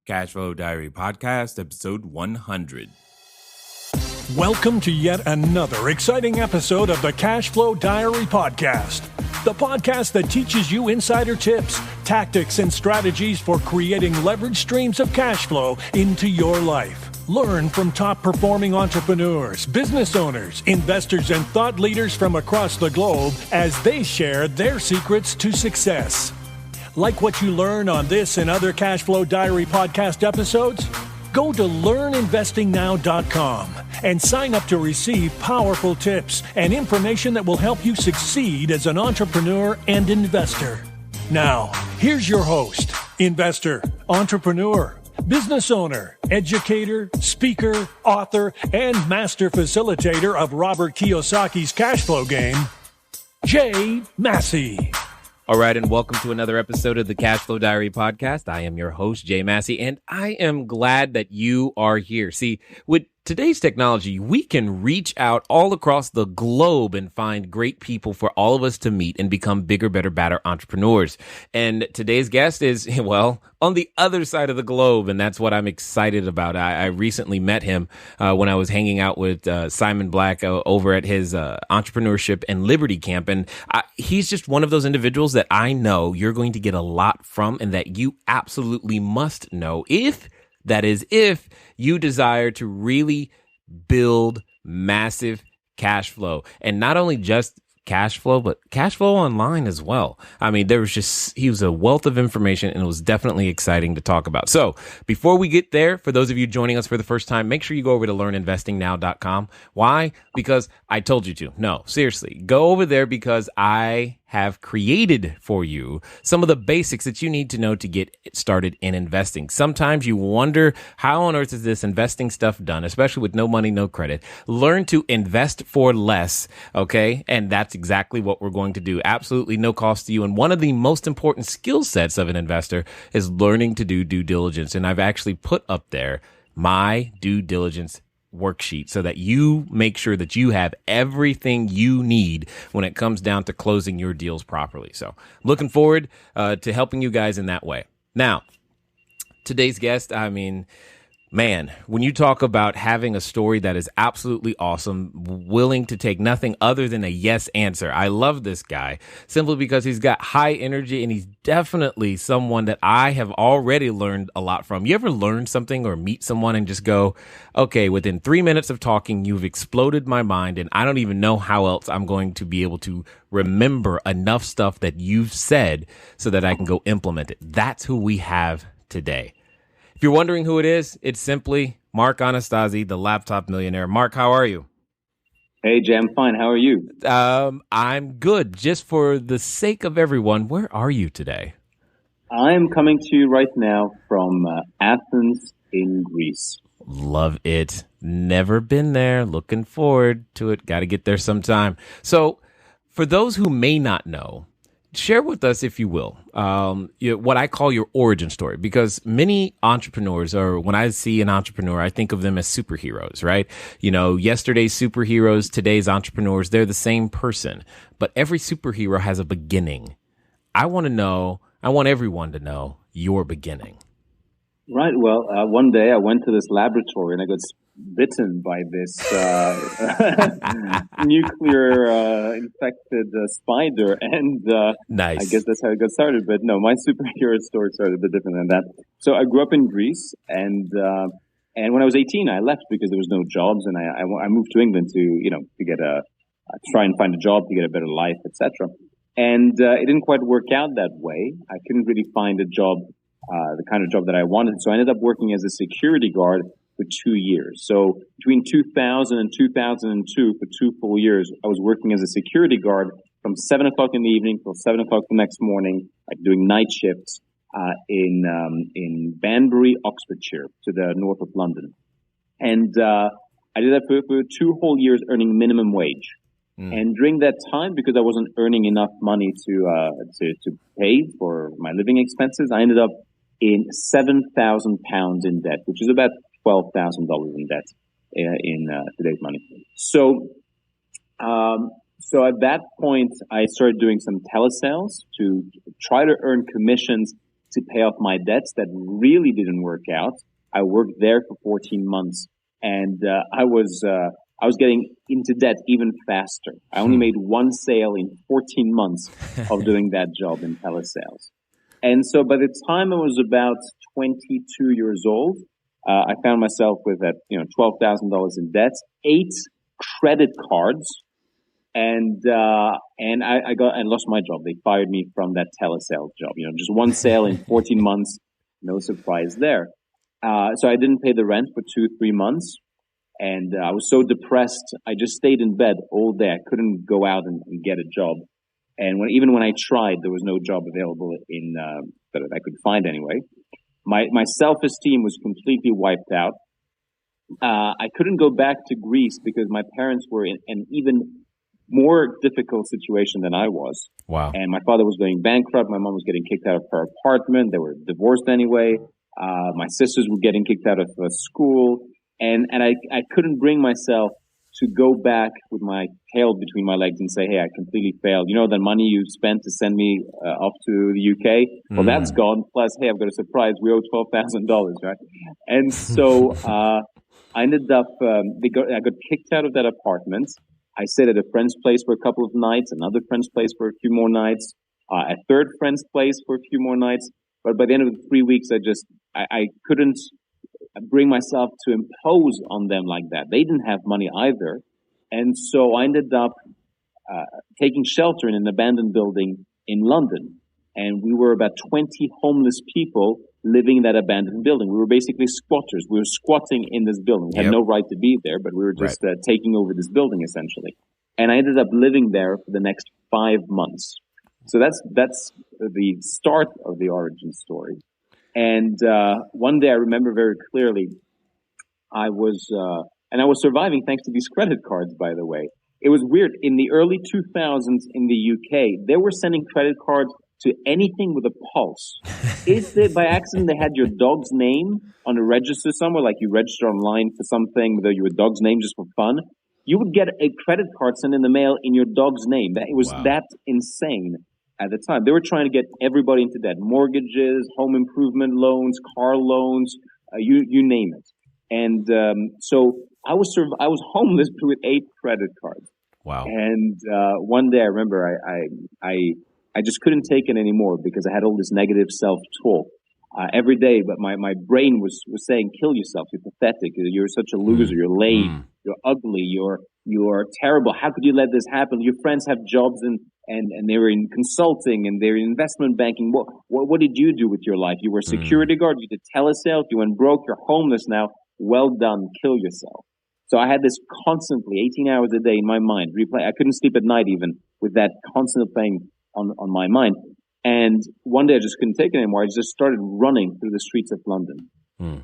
Cashflow Diary Podcast, episode 100. Welcome to yet another exciting episode of the Cashflow Diary Podcast, the podcast that teaches you insider tips, tactics, and strategies for creating leverage streams of cash flow into your life. Learn from top-performing entrepreneurs, business owners, investors, and thought leaders from across the globe as they share their secrets to success. Like what you learn on this and other Cashflow Diary podcast episodes? Go to learninvestingnow.com and sign up to receive powerful tips and information that will help you succeed as an entrepreneur and investor. Now, here's your host, investor, entrepreneur, business owner, educator, speaker, author, and master facilitator of Robert Kiyosaki's cash flow game, Jay Massey. All right, and welcome to another episode of the Cashflow Diary Podcast. I am your host, Jay Massey, and I am glad that you are here. See, with today's technology, we can reach out all across the globe and find great people for all of us to meet and become bigger, better, badder entrepreneurs. And today's guest is, well, on the other side of the globe, and that's what I'm excited about. I recently met him when I was hanging out with Simon Black over at his entrepreneurship and liberty camp, and he's just one of those individuals that I know you're going to get a lot from and that you absolutely must know if you desire to really build massive cash flow, and not only just cash flow, but cash flow online as well. I mean, he was a wealth of information, and it was definitely exciting to talk about. So before we get there, for those of you joining us for the first time, make sure you go over to learninvestingnow.com. Why? Because I told you to. No, seriously, go over there because I have created for you some of the basics that you need to know to get started in investing. Sometimes you wonder, how on earth is this investing stuff done, especially with no money, no credit? Learn to invest for less, okay? And that's exactly what we're going to do. Absolutely no cost to you. And one of the most important skill sets of an investor is learning to do due diligence. And I've actually put up there my due diligence worksheet so that you make sure that you have everything you need when it comes down to closing your deals properly. So looking forward to helping you guys in that way. Now, today's guest, I mean, man, when you talk about having a story that is absolutely awesome, willing to take nothing other than a yes answer. I love this guy simply because he's got high energy, and he's definitely someone that I have already learned a lot from. You ever learn something or meet someone and just go, okay, within 3 minutes of talking, you've exploded my mind, and I don't even know how else I'm going to be able to remember enough stuff that you've said so that I can go implement it. That's who we have today. If you're wondering who it is, it's simply Mark Anastasi, the Laptop Millionaire. Mark, how are you? Hey, Jay, I'm fine. How are you? I'm good. Just for the sake of everyone, where are you today? I'm coming to you right now from Athens in Greece. Love it. Never been there. Looking forward to it. Got to get there sometime. So for those who may not know, share with us, if you will, what I call your origin story, because many entrepreneurs, or when I see an entrepreneur, I think of them as superheroes, right? You know, yesterday's superheroes, today's entrepreneurs, they're the same person, but every superhero has a beginning. I want everyone to know your beginning. Right. Well, one day I went to this laboratory and I got bitten by this nuclear infected spider, and nice. I guess that's how it got started. But no, my superhero story started a bit different than that. So I grew up in Greece, and when I was 18, I left because there was no jobs, and I moved to England to get try and find a job to get a better life, etc. And it didn't quite work out that way. I couldn't really find a job, the kind of job that I wanted. So I ended up working as a security guard for 2 years. So between 2000 and 2002, for 2 full years, I was working as a security guard from 7 o'clock in the evening till 7 o'clock the next morning, doing night shifts in Banbury, Oxfordshire, to the north of London. And I did that for 2 whole years, earning minimum wage. And during that time, because I wasn't earning enough money to pay for my living expenses, I ended up in £7,000 in debt, which is about $12,000 in debt in today's money. So at that point, I started doing some telesales to try to earn commissions to pay off my debts that really didn't work out. I worked there for 14 months, and I was getting into debt even faster. I only made one sale in 14 months of doing that job in telesales. And so by the time I was about 22 years old, I found myself with that, $12,000 in debt, 8 credit cards, and I lost my job. They fired me from that telesales job. Just one sale in 14 months, no surprise there. So I didn't pay the rent for 2-3 months, and I was so depressed. I just stayed in bed all day. I couldn't go out and get a job. And even when I tried, there was no job available that I could find anyway. My self-esteem was completely wiped out. I couldn't go back to Greece because my parents were in an even more difficult situation than I was. Wow. And my father was going bankrupt. My mom was getting kicked out of her apartment. They were divorced anyway. My sisters were getting kicked out of school. And I couldn't bring myself to go back with my tail between my legs and say, hey, I completely failed. The money you spent to send me off to the UK? Well, that's gone. Plus, hey, I've got a surprise. We owe $12,000, right? And so I ended up, I got kicked out of that apartment. I stayed at a friend's place for a couple of nights, another friend's place for a few more nights, a third friend's place for a few more nights. But by the end of the 3 weeks, I couldn't bring myself to impose on them like that. They didn't have money either. And so I ended up taking shelter in an abandoned building in London. And we were about 20 homeless people living in that abandoned building. We were basically squatters. We were squatting in this building. We had no right to be there, but we were just taking over this building essentially. And I ended up living there for the next 5 months. So that's the start of the origin story. And one day I remember very clearly, I was surviving thanks to these credit cards, by the way. It was weird. In the early 2000s in the UK, they were sending credit cards to anything with a pulse. If by accident they had your dog's name on a register somewhere, like you register online for something with your dog's name just for fun, you would get a credit card sent in the mail in your dog's name. It was that insane. At the time, they were trying to get everybody into debt: mortgages, home improvement loans, car loans, you name it. And so I was homeless with 8 credit cards. Wow! And one day, I remember I just couldn't take it anymore because I had all this negative self-talk every day. But my brain was saying, "Kill yourself. You're pathetic. You're such a loser. You're lame. You're ugly. You're terrible. How could you let this happen? Your friends have jobs and they were in consulting and they're in investment banking. What did you do with your life? You were a security guard. You did telesales. You went broke. You're homeless now. Well done. Kill yourself." So I had this constantly 18 hours a day in my mind replay. I couldn't sleep at night even with that constant playing on my mind. And one day I just couldn't take it anymore. I just started running through the streets of London.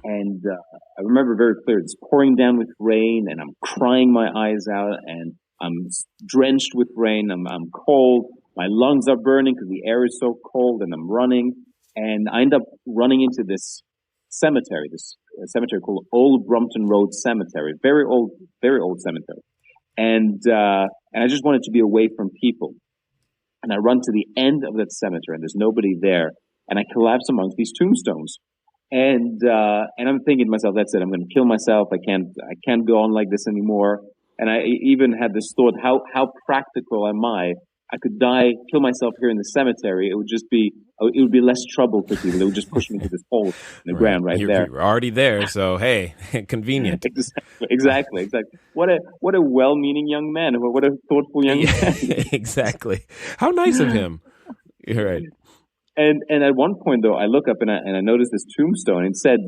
And I remember very clear, it's pouring down with rain and I'm crying my eyes out and I'm drenched with rain. I'm cold. My lungs are burning because the air is so cold and I'm running. And I end up running into this cemetery called Old Brompton Road Cemetery. Very old cemetery. And I just wanted to be away from people. And I run to the end of that cemetery and there's nobody there. And I collapse amongst these tombstones. And I'm thinking to myself, that's it. I'm going to kill myself. I can't go on like this anymore. And I even had this thought, how practical am I? I could die, kill myself here in the cemetery. It would be less trouble for people. They would just push me to this hole in the ground right there. You're already there, so hey, convenient. Exactly. What a well-meaning young man. What a thoughtful young man. Exactly. How nice of him. You're right. And at one point, though, I look up and I noticed this tombstone. It said,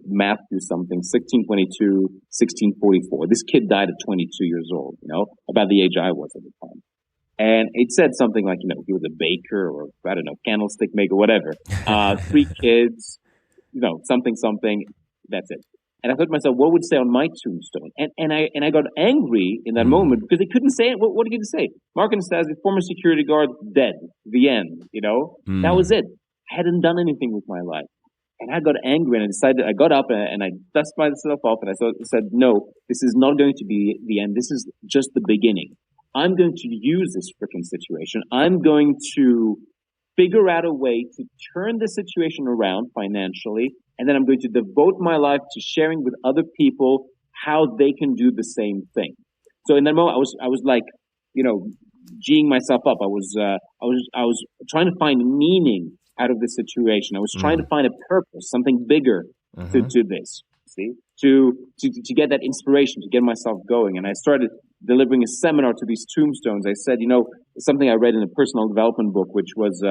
Matthew something, 1622, 1644. This kid died at 22 years old, about the age I was at the time. And it said something like, he was a baker or, I don't know, candlestick maker, whatever. 3 kids, something. That's it. And I thought to myself, what would it say on my tombstone? And I got angry in that moment because they couldn't say it. What did it say? Mark Anastasi, former security guard, dead. The end. That was it. I hadn't done anything with my life. And I got angry and I got up and I dusted myself off and I said, no, this is not going to be the end. This is just the beginning. I'm going to use this freaking situation. I'm going to figure out a way to turn the situation around financially, and then I'm going to devote my life to sharing with other people how they can do the same thing. So in that moment, I was like, G'ing myself up. I was trying to find meaning out of the situation. I was trying to find a purpose, something bigger to this. See, to get that inspiration, to get myself going. And I started delivering a seminar to these tombstones. I said, something I read in a personal development book, which was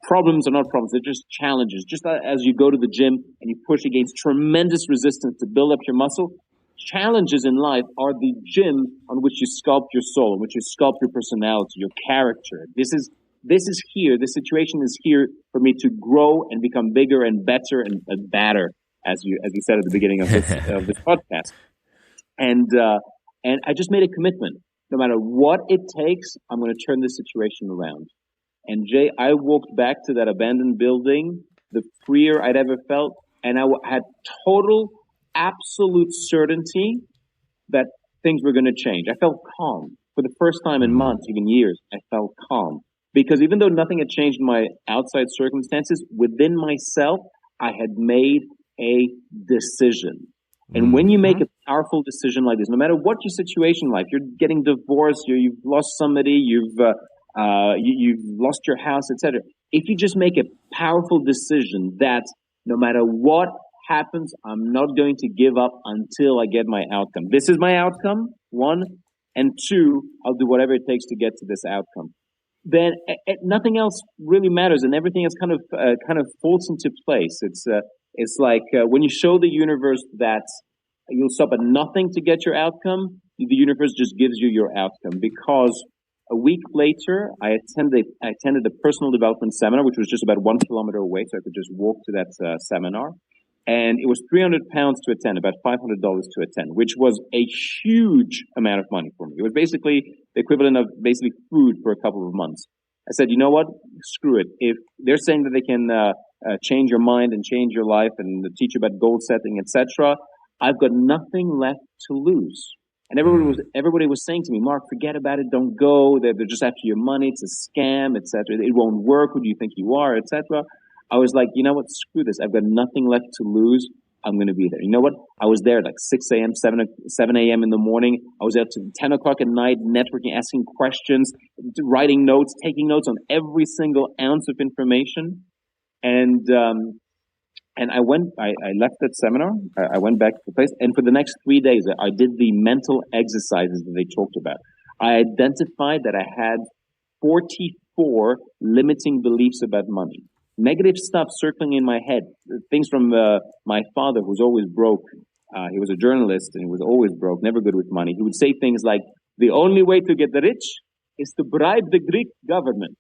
problems are not problems; they're just challenges. Just as you go to the gym and you push against tremendous resistance to build up your muscle, challenges in life are the gym on which you sculpt your soul, on which you sculpt your personality, your character. This is here. This situation is here for me to grow and become bigger and better and badder, as you said at the beginning of this podcast. And I just made a commitment. No matter what it takes, I'm going to turn this situation around. And Jay, I walked back to that abandoned building, the freer I'd ever felt, and I had total, absolute certainty that things were going to change. I felt calm. For the first time in months, even years, I felt calm. Because even though nothing had changed in my outside circumstances, within myself, I had made a decision. And when you make a powerful decision like this, no matter what your situation in life, you're getting divorced, you've lost somebody, you've lost your house, etc. If you just make a powerful decision that no matter what happens, I'm not going to give up until I get my outcome. This is my outcome, one, and two, I'll do whatever it takes to get to this outcome. Then nothing else really matters, and everything else kind of falls into place. It's like when you show the universe that you'll stop at nothing to get your outcome, the universe just gives you your outcome. Because a week later, I attended a personal development seminar, which was just about 1 kilometer away, so I could just walk to that seminar. And it was £300 to attend, about $500 to attend, which was a huge amount of money for me. It was basically the equivalent of basically food for a couple of months. I said, you know what? Screw it. If they're saying that they can change your mind and change your life and teach you about goal setting, etc., I've got nothing left to lose. And everybody was saying to me, Mark, forget about it. Don't go. They're just after your money. It's a scam, etc. It won't work. Who do you think you are, etc. I was like, you know what? Screw this. I've got nothing left to lose. I'm going to be there. You know what? I was there at like 6 a.m., 7 a.m. in the morning. I was there till 10 o'clock at night, networking, asking questions, writing notes, taking notes on every single ounce of information. And I left that seminar. I went back to the place. And for the next 3 days, I did the mental exercises that they talked about. I identified that I had 44 limiting beliefs about money. Negative stuff circling in my head, things from my father, who's always broke. He was a journalist and he was always broke, never good with money. He would say things like, the only way to get rich is to bribe the Greek government.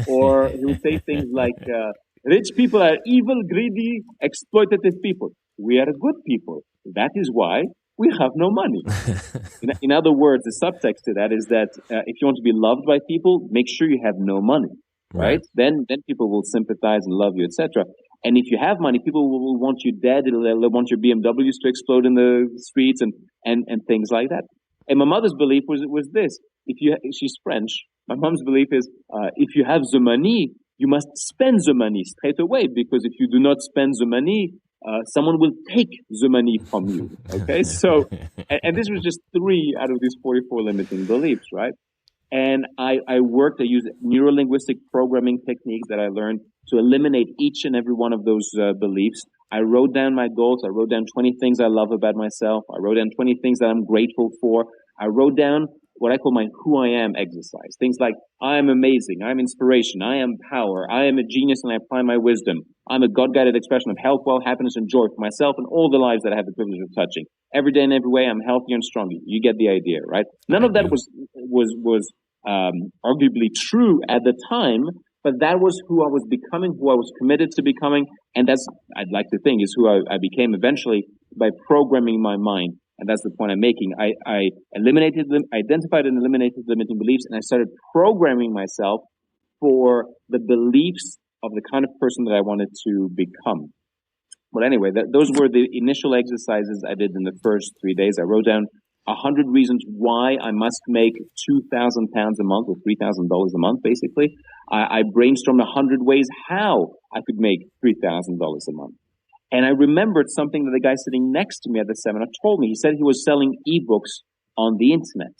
Or he would say things like, rich people are evil, greedy, exploitative people. We are good people. That is why we have no money. In other words, the subtext to that is that if you want to be loved by people, make sure you have no money. Right? Then people will sympathize and love you, etc. And if you have money, people will want you dead. They'll want your BMWs to explode in the streets and things like that. And my mother's belief was this: she's French. My mom's belief is if you have the money, you must spend the money straight away, because if you do not spend the money, someone will take the money from you. Okay, so and this was just 3 out of these 44 limiting beliefs, right? And I used neuro-linguistic programming techniques that I learned to eliminate each and every one of those beliefs. I wrote down my goals. I wrote down 20 things I love about myself. I wrote down 20 things that I'm grateful for. I wrote down what I call my who I am exercise. Things like, I am amazing. I am inspiration. I am power. I am a genius and I apply my wisdom. I'm a God-guided expression of health, wealth, happiness, and joy for myself and all the lives that I have the privilege of touching. Every day and every way, I'm healthier and stronger. You get the idea, right? None of that was arguably true at the time, but that was who I was becoming, who I was committed to becoming, and that's, I'd like to think, is who I became eventually by programming my mind. And that's the point I'm making. I identified and eliminated limiting beliefs, and I started programming myself for the beliefs of the kind of person that I wanted to become. But anyway, those were the initial exercises I did in the first 3 days. I wrote down 100 reasons why I must make £2,000 a month or $3,000 a month, basically. I brainstormed 100 ways how I could make $3,000 a month. And I remembered something that the guy sitting next to me at the seminar told me. He said he was selling ebooks on the internet.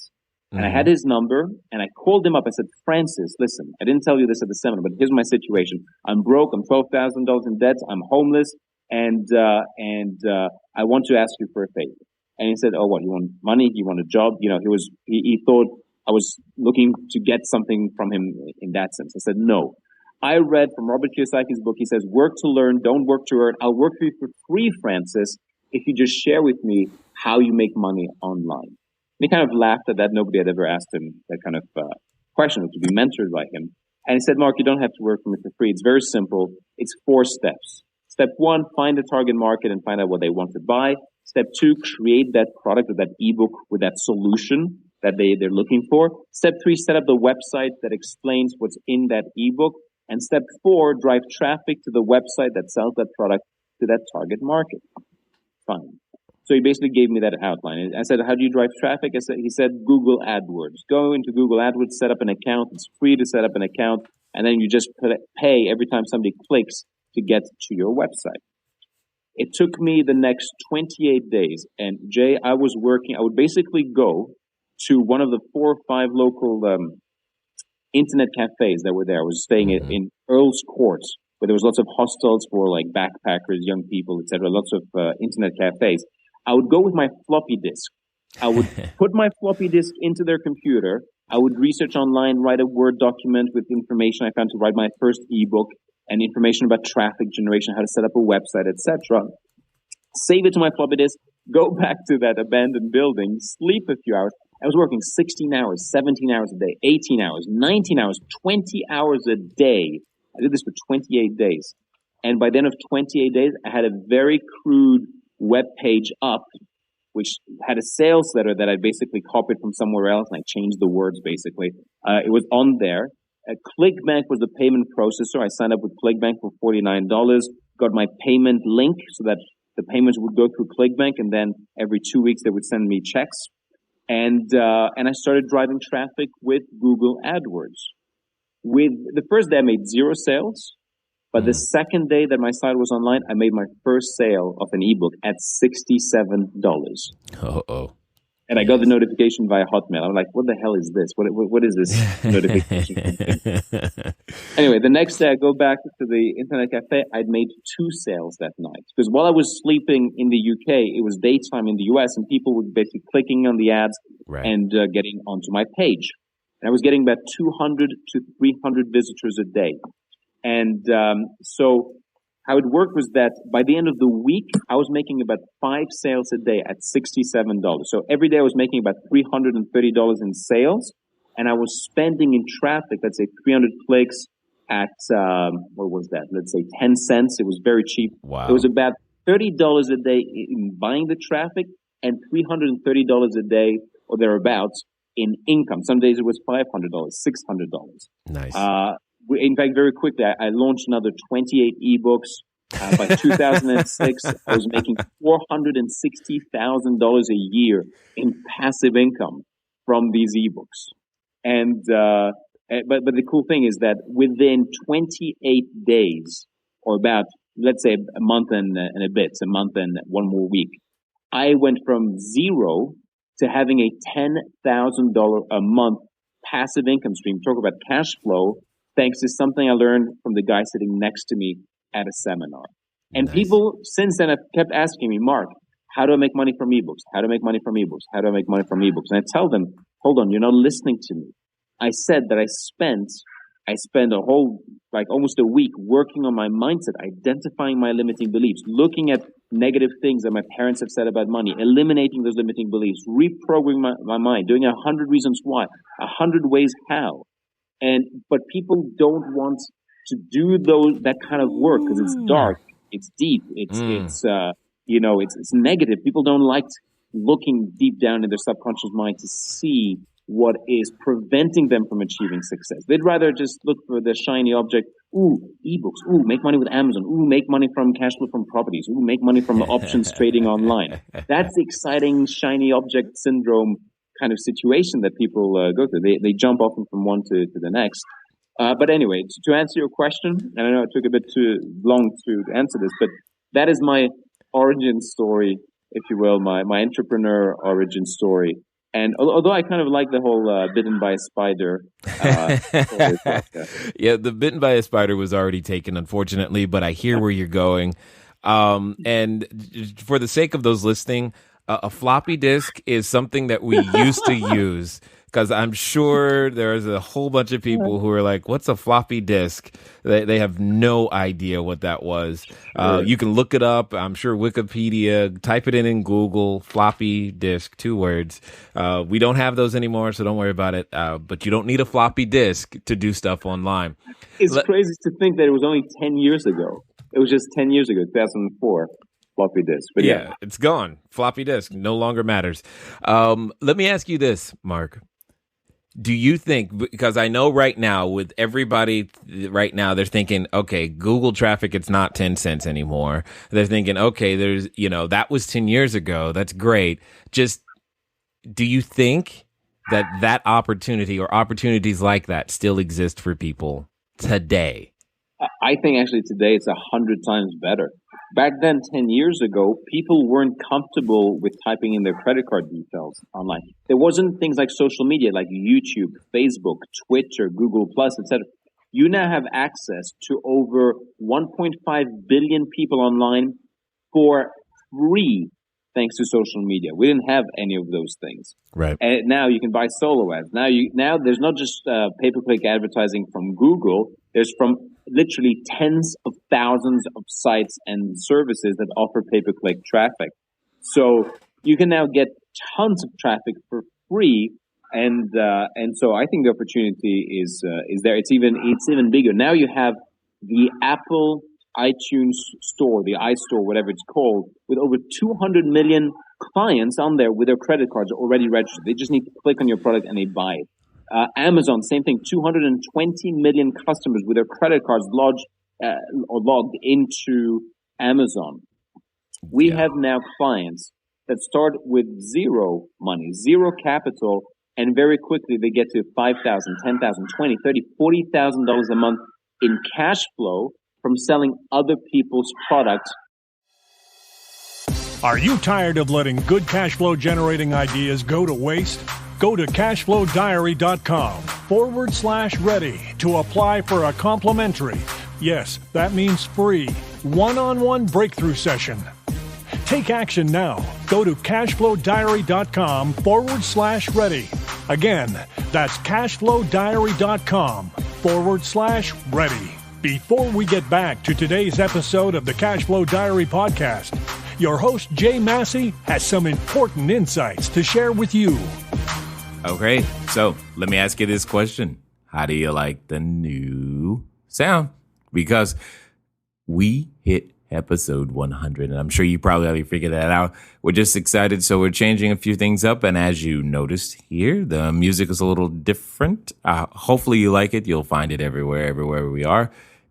And I had his number, and I called him up. I said, Francis, listen, I didn't tell you this at the seminar, but here's my situation. I'm broke. I'm $12,000 in debt. I'm homeless, and I want to ask you for a favor. And he said, oh, what, you want money? You want a job? You know, he thought I was looking to get something from him in that sense. I said, no. I read from Robert Kiyosaki's book. He says, work to learn, don't work to earn. I'll work for you for free, Francis, if you just share with me how you make money online. And he kind of laughed at that. Nobody had ever asked him that kind of question, to be mentored by him. And he said, Mark, you don't have to work for me for free. It's very simple. It's 4 steps. Step 1, find the target market and find out what they want to buy. Step 2, create that product or that ebook with that solution that they're looking for. Step 3, set up the website that explains what's in that ebook. And step 4, drive traffic to the website that sells that product to that target market. Fine. So he basically gave me that outline. I said, how do you drive traffic? He said, Google AdWords. Go into Google AdWords, set up an account. It's free to set up an account. And then you just pay every time somebody clicks to get to your website. It took me the next 28 days. And Jay, I would basically go to one of the 4 or 5 local internet cafes that were there. I was staying in Earl's Court, where there was lots of hostels for like backpackers, young people, etc. Lots of internet cafes. I would go with my floppy disk. I would put my floppy disk into their computer. I would research online, write a Word document with information I found to write my first ebook and information about traffic generation, how to set up a website, etc. Save it to my floppy disk, go back to that abandoned building, sleep a few hours. I was working 16 hours, 17 hours a day, 18 hours, 19 hours, 20 hours a day. I did this for 28 days. And by the end of 28 days, I had a very crude web page up, which had a sales letter that I basically copied from somewhere else, and I changed the words basically. It was on there. ClickBank was the payment processor. I signed up with ClickBank for $49, got my payment link so that the payments would go through ClickBank, and then every 2 weeks they would send me checks. And I started driving traffic with Google AdWords. With the first day I made 0 sales, but the second day that my site was online, I made my first sale of an ebook at $67. Uh-oh. And I got the notification via Hotmail. I'm like, what the hell is this? What is this notification? Anyway, the next day I go back to the internet cafe. I'd made 2 sales that night. Because while I was sleeping in the UK, it was daytime in the US, and people were basically clicking on the ads and getting onto my page. And I was getting about 200 to 300 visitors a day. And so how it worked was that by the end of the week, I was making about 5 sales a day at $67. So every day I was making about $330 in sales, and I was spending in traffic, let's say 300 clicks at, what was that? Let's say 10 cents. It was very cheap. Wow. It was about $30 a day in buying the traffic and $330 a day or thereabouts in income. Some days it was $500, $600. Nice. In fact, very quickly, I launched another 28 ebooks. By 2006, I was making $460,000 a year in passive income from these ebooks. And but the cool thing is that within 28 days, or about, let's say, a month and a bit, a month and 1 more week, I went from 0 to having a $10,000 a month passive income stream. Talk about cash flow. Thanks to something I learned from the guy sitting next to me at a seminar. And people since then have kept asking me, Mark, how do I make money from ebooks? How do I make money from ebooks? How do I make money from ebooks? And I tell them, hold on, you're not listening to me. I said that I spent a whole, like almost a week working on my mindset, identifying my limiting beliefs, looking at negative things that my parents have said about money, eliminating those limiting beliefs, reprogramming my mind, doing 100 reasons why, 100 ways how. But people don't want to do that kind of work because it's dark, it's deep, it's negative. People don't like looking deep down in their subconscious mind to see what is preventing them from achieving success. They'd rather just look for the shiny object Ooh, ebooks. Ooh, make money with Amazon. Ooh, make money from cash flow from properties. Ooh, make money from options trading online. That's the exciting, shiny object syndrome kind of situation that people go through. They jump often from one to the next. But anyway, to answer your question, and I know it took a bit too long to answer this, but that is my origin story, if you will, my entrepreneur origin story. And although I kind of like the whole bitten by a spider story, Yeah, the bitten by a spider was already taken, unfortunately, but I hear where you're going. And for the sake of those listening, a floppy disk is something that we used to use, because I'm sure there's a whole bunch of people who are like, what's a floppy disk? They have no idea what that was. You can look it up. I'm sure Wikipedia, type it in Google, floppy disk, 2 words. We don't have those anymore, so don't worry about it. But you don't need a floppy disk to do stuff online. It's crazy to think that it was only 10 years ago. It was just 10 years ago, 2004. Floppy disk. But yeah, it's gone. Floppy disk no longer matters. Let me ask you this, Mark. Do you think, because I know right now with everybody right now, they're thinking, okay, Google traffic, it's not 10 cents anymore. They're thinking, okay, there's, that was 10 years ago. That's great. Just, do you think that opportunity or opportunities like that still exist for people today? I think actually today it's 100 times better. Back then, 10 years ago, people weren't comfortable with typing in their credit card details online. There wasn't things like social media like YouTube, Facebook, Twitter, Google+, etc. You now have access to over 1.5 billion people online for free thanks to social media. We didn't have any of those things. Right. And now you can buy solo ads. Now there's not just pay-per-click advertising from Google. There's from literally tens of thousands of sites and services that offer pay-per-click traffic. So you can now get tons of traffic for free, and so I think the opportunity is there. It's even bigger. Now you have the Apple iTunes store, the iStore, whatever it's called, with over 200 million clients on there with their credit cards already registered. They just need to click on your product and they buy it. Amazon, same thing, 220 million customers with their credit cards logged into Amazon. We have now clients that start with zero money, zero capital, and very quickly they get to $5,000, $10,000, $20,000, $30,000, $40,000 a month in cash flow from selling other people's products. Are you tired of letting good cash flow generating ideas go to waste? Go to cashflowdiary.com/ready to apply for a complimentary, yes, that means free, one-on-one breakthrough session. Take action now. Go to cashflowdiary.com/ready. Again, that's cashflowdiary.com/ready. Before we get back to today's episode of the Cashflow Diary podcast, your host, Jay Massey, has some important insights to share with you. Okay, so let me ask you this question. How do you like the new sound? Because we hit episode 100, and I'm sure you probably already figured that out. We're just excited, so we're changing a few things up, and as you noticed here, the music is a little different. Hopefully you like it. You'll find it everywhere we are.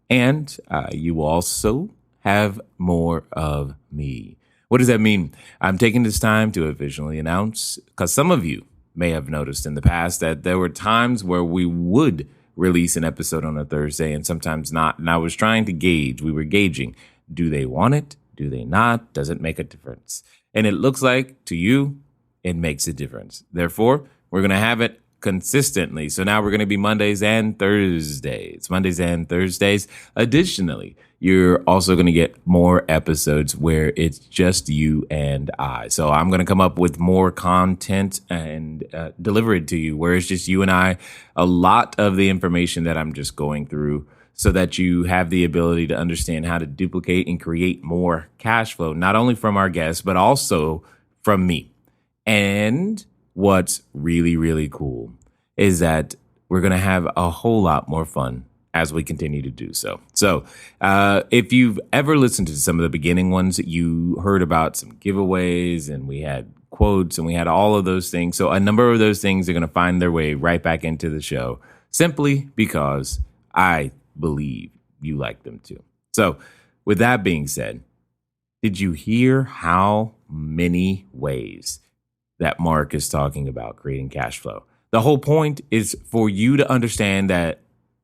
And you will also have more of me. What does that mean? I'm taking this time to officially announce, because some of you may have noticed in the past that there were times where we would release an episode on a Thursday and sometimes not. And I was trying to gauge, we were gauging, do they want it? Do they not? Does it make a difference? And it looks like to you, it makes a difference. Therefore, we're going to have it consistently. So now we're going to be Mondays and Thursdays. Additionally, you're also going to get more episodes where it's just you and I. So I'm going to come up with more content and deliver it to you where it's just you and I. A lot of the information that I'm just going through so that you have the ability to understand how to duplicate and create more cash flow, not only from our guests, but also from me. And what's really, really cool is that we're going to have a whole lot more fun as we continue to do so. So if you've ever listened to some of the beginning ones, you heard about some giveaways and we had quotes and we had all of those things. So a number of those things are going to find their way right back into the show simply because I believe you like them too. So with that being said, did you hear how many ways that Mark is talking about creating cash flow? The whole point is for you to understand that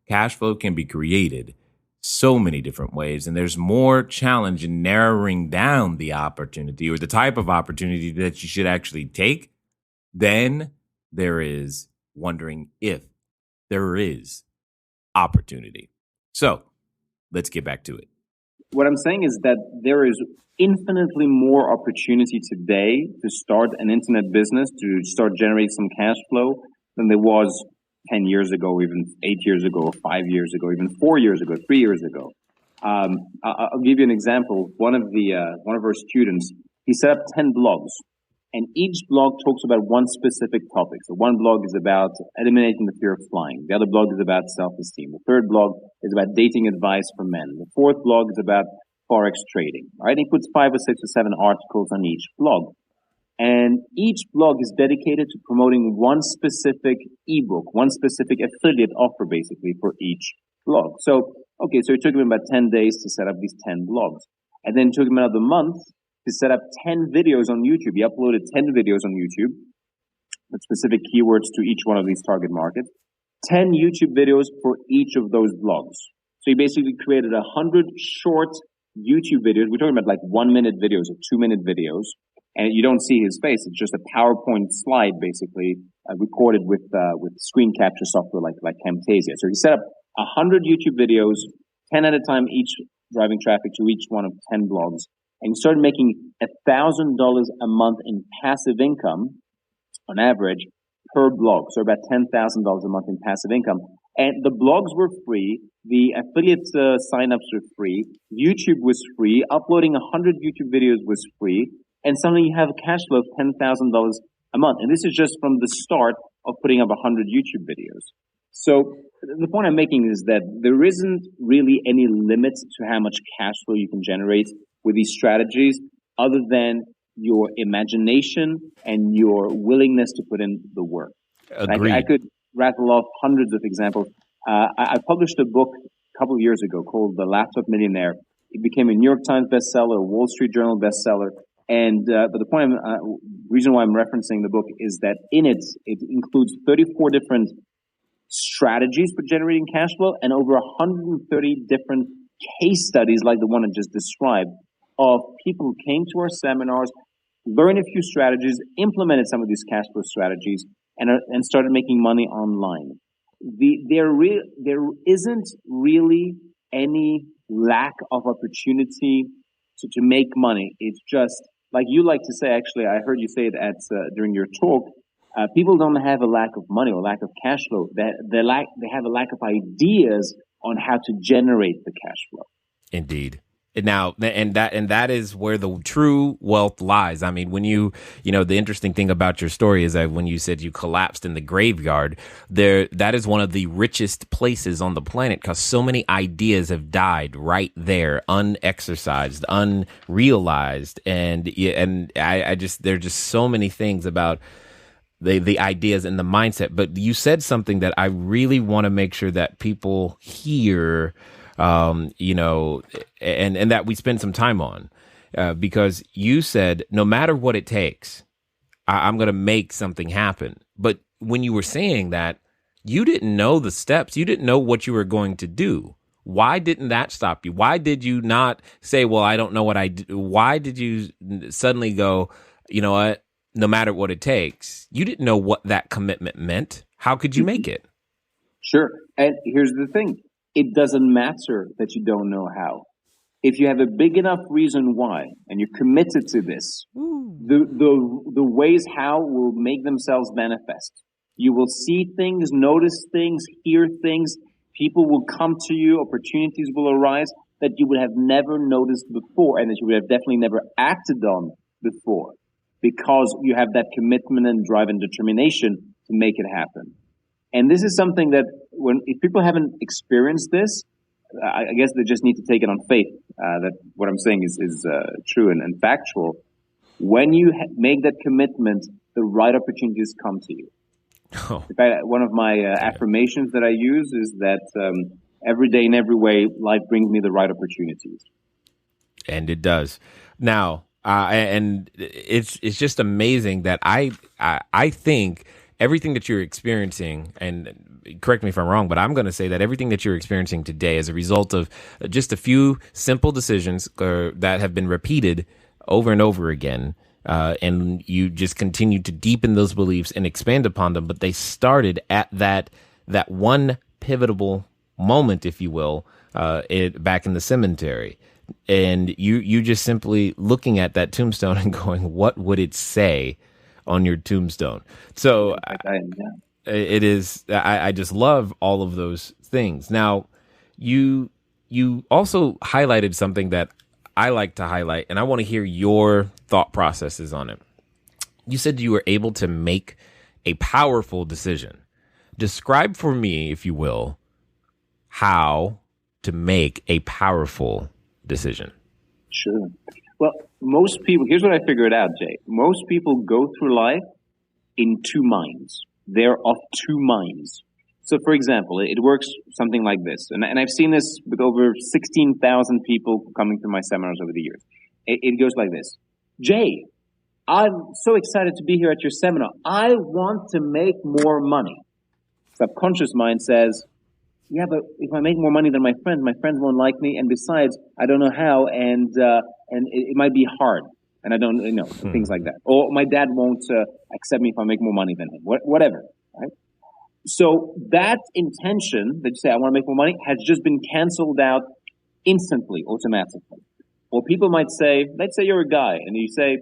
cash flow can be created so many different ways, and there's more challenge in narrowing down the opportunity or the type of opportunity that you should actually take than there is wondering if there is opportunity. So let's get back to it. What I'm saying is that there is infinitely more opportunity today to start an internet business, to start generating some cash flow than there was 10 years ago, even 8 years ago, 5 years ago, even 4 years ago, 3 years ago. I'll give you an example. One of our students, he set up 10 blogs, and each blog talks about one specific topic. So one blog is about eliminating the fear of flying. The other blog is about self-esteem. The third blog is about dating advice for men. The fourth blog is about Forex trading. All right? He puts 5 or 6 or 7 articles on each blog. And each blog is dedicated to promoting one specific ebook, one specific affiliate offer, basically, for each blog. So it took him about 10 days to set up these 10 blogs. And then it took him another month to set up 10 videos on YouTube. He uploaded 10 videos on YouTube with specific keywords to each one of these target markets. 10 YouTube videos for each of those blogs. So he basically created 100 short YouTube videos. We're talking about like 1-minute videos or 2-minute videos. And you don't see his face. It's just a PowerPoint slide, basically, recorded with screen capture software like Camtasia. So he set up 100 YouTube videos, 10 at a time, each driving traffic to each one of 10 blogs. And he started making $1,000 a month in passive income on average per blog. So about $10,000 a month in passive income. And the blogs were free. The affiliate signups were free. YouTube was free. Uploading 100 YouTube videos was free. And suddenly you have a cash flow of $10,000 a month. And this is just from the start of putting up 100 YouTube videos. So the point I'm making is that there isn't really any limit to how much cash flow you can generate with these strategies other than your imagination and your willingness to put in the work. Agreed. I could rattle off hundreds of examples. I published a book a couple of years ago called The Laptop Millionaire. It became a New York Times bestseller, a Wall Street Journal bestseller. And but the point, reason why I'm referencing the book is that in it includes 34 different strategies for generating cash flow and over 130 different case studies like the one I just described of people who came to our seminars, learned a few strategies, implemented some of these cash flow strategies, and started making money online. There isn't really any lack of opportunity to make money. It's just, like you like to say, actually, I heard you say it during your talk, people don't have a lack of money or lack of cash flow. They have a lack of ideas on how to generate the cash flow. Indeed. Now, and that is where the true wealth lies. I mean, when the interesting thing about your story is that when you said you collapsed in the graveyard, that is one of the richest places on the planet because so many ideas have died right there, unexercised, unrealized, and there are just so many things about the ideas and the mindset. But you said something that I really want to make sure that people hear. And that we spend some time on, because you said, no matter what it takes, I'm going to make something happen. But when you were saying that, you didn't know the steps. You didn't know what you were going to do. Why didn't that stop you? Why did you not say, well, I don't know what I do? Why did you suddenly go, you know what, no matter what it takes? You didn't know what that commitment meant. How could you make it? Sure. And here's the thing. It doesn't matter that you don't know how. If you have a big enough reason why, and you're committed to this, the ways how will make themselves manifest. You will see things, notice things, hear things. People will come to you. Opportunities will arise that you would have never noticed before, and that you would have definitely never acted on before, because you have that commitment and drive and determination to make it happen. And this is something that if people haven't experienced this, I guess they just need to take it on faith, that what I'm saying is true and factual. When you make that commitment, the right opportunities come to you. In fact, one of my affirmations that I use is that every day in every way, life brings me the right opportunities. And it does. Now, and it's just amazing that I think everything that you're experiencing, and correct me if I'm wrong, but I'm going to say that everything that you're experiencing today is a result of just a few simple decisions that have been repeated over and over again. And you just continue to deepen those beliefs and expand upon them. But they started at that one pivotal moment, if you will, back in the cemetery. And you just simply looking at that tombstone and going, what would it say on your tombstone? So it is, I just love all of those things. Now, you also highlighted something that I like to highlight, and I want to hear your thought processes on it. You said you were able to make a powerful decision. Describe for me, if you will, how to make a powerful decision. Sure. Well, most people, here's what I figured out, Jay. Most people go through life in two minds. They're of two minds. So, for example, it works something like this. And I've seen this with over 16,000 people coming through my seminars over the years. It goes like this. Jay, I'm so excited to be here at your seminar. I want to make more money. Subconscious mind says, yeah, but if I make more money than my friends won't like me. And besides, I don't know how. And it might be hard. And I don't know, things like that. Or my dad won't accept me if I make more money than him. Whatever, right? So that intention that you say, I want to make more money, has just been canceled out instantly, automatically. Or people might say, let's say you're a guy and you say,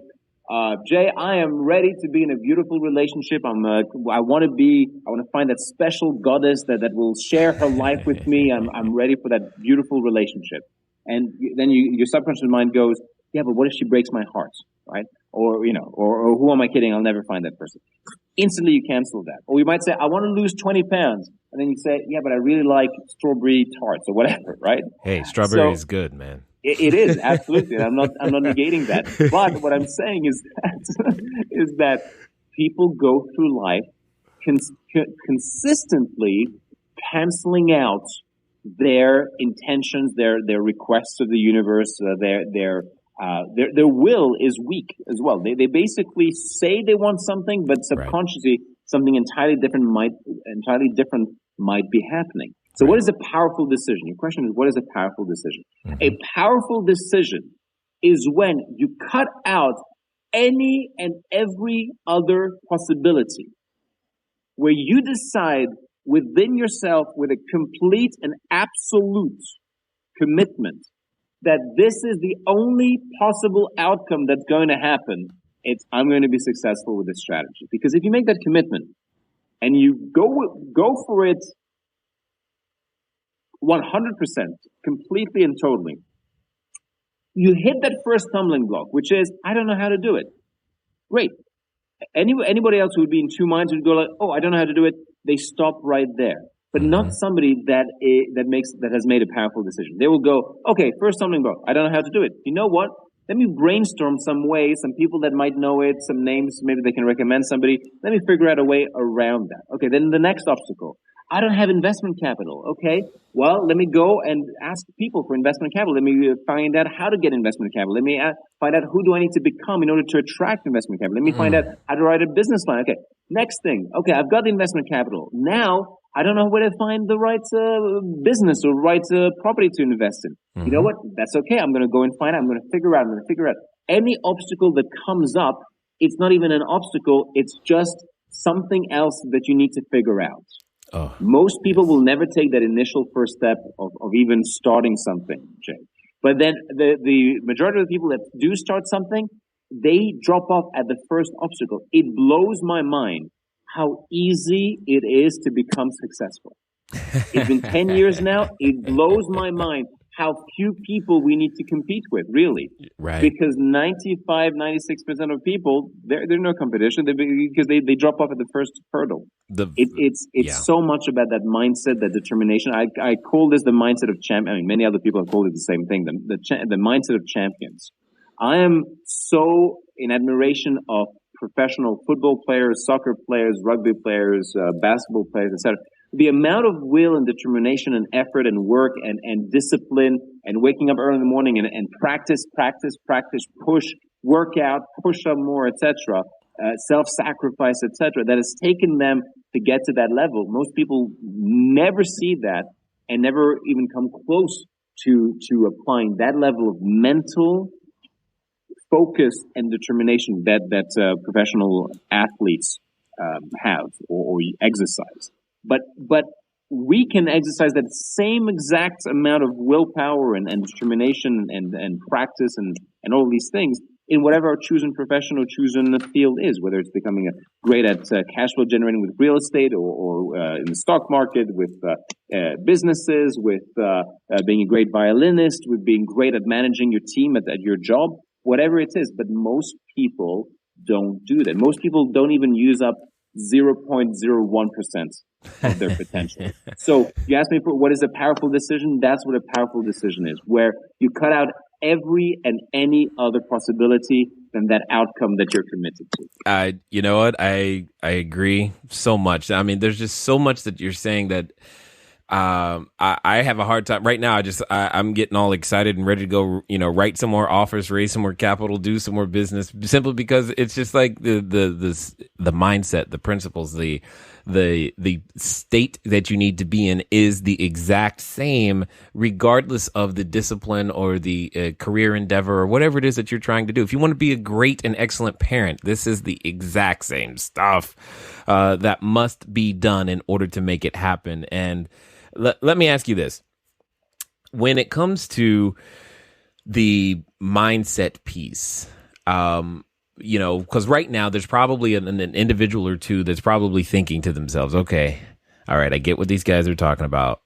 Jay, I am ready to be in a beautiful relationship. I want to find that special goddess that will share her life with me. I'm ready for that beautiful relationship. And then your subconscious mind goes, yeah, but what if she breaks my heart, right? Or who am I kidding? I'll never find that person. Instantly you cancel that. Or you might say, I want to lose 20 pounds. And then you say, yeah, but I really like strawberry tarts or whatever, right? Hey, strawberry is good, man. It is, absolutely. I'm not negating that. But what I'm saying is that people go through life consistently canceling out their intentions, their requests of the universe, their will is weak as well. They basically say they want something, but subconsciously something entirely different might be happening. So what is a powerful decision? Your question is, what is a powerful decision? Mm-hmm. A powerful decision is when you cut out any and every other possibility, where you decide within yourself with a complete and absolute commitment that this is the only possible outcome that's going to happen. I'm going to be successful with this strategy. Because if you make that commitment and you go for it 100%, completely and totally, you hit that first stumbling block, which is, I don't know how to do it. Great. Anybody else who would be in two minds would go like, oh, I don't know how to do it. They stop right there. But not somebody that has made a powerful decision. They will go, okay, first stumbling block. I don't know how to do it. You know what? Let me brainstorm some ways, some people that might know it, some names, maybe they can recommend somebody. Let me figure out a way around that. Okay, then the next obstacle. I don't have investment capital. Okay, well, let me go and ask people for investment capital. Let me find out how to get investment capital. Let me find out who do I need to become in order to attract investment capital. Let me find out how to write a business plan. Okay, next thing. Okay, I've got the investment capital. Now, I don't know where to find the right business or right property to invest in. You know what? That's okay. I'm going to go and find out. I'm going to figure out. Any obstacle that comes up, it's not even an obstacle. It's just something else that you need to figure out. Oh, most people will never take that initial first step of even starting something, Jay. But then the majority of the people that do start something, they drop off at the first obstacle. It blows my mind how easy it is to become successful. It's been 10 years now. It blows my mind how few people we need to compete with, really. Right. Because 95, 96% of people, there's no competition because they drop off at the first hurdle. It's so much about that mindset, that determination. I call this the mindset of champion. I mean, many other people have called it the same thing, the mindset of champions. I am so in admiration of professional football players, soccer players, rugby players, basketball players, etc., the amount of will and determination and effort and work and discipline and waking up early in the morning and practice, push, work out, push up more, etc., self-sacrifice, etc., that has taken them to get to that level. Most people never see that and never even come close to applying that level of mental focus and determination that professional athletes have or exercise. But we can exercise that same exact amount of willpower and determination and practice and all these things in whatever our chosen profession or chosen field is, whether it's becoming great at cash flow generating with real estate or in the stock market, with businesses, with being a great violinist, with being great at managing your team at your job, whatever it is. But most people don't do that. Most people don't even use up 0.01% of their potential. So you ask me for what is a powerful decision? That's what a powerful decision is, where you cut out every and any other possibility than that outcome that you're committed to. You know what? I agree so much. I mean, there's just so much that you're saying that I have a hard time right now. I'm getting all excited and ready to go, write some more offers, raise some more capital, do some more business, simply because it's just like the mindset, the principles, the state that you need to be in is the exact same, regardless of the discipline or the career endeavor or whatever it is that you're trying to do. If you want to be a great and excellent parent, this is the exact same stuff that must be done in order to make it happen. And let me ask you this. When it comes to the mindset piece, because right now there's probably an individual or two that's probably thinking to themselves, okay, all right, I get what these guys are talking about.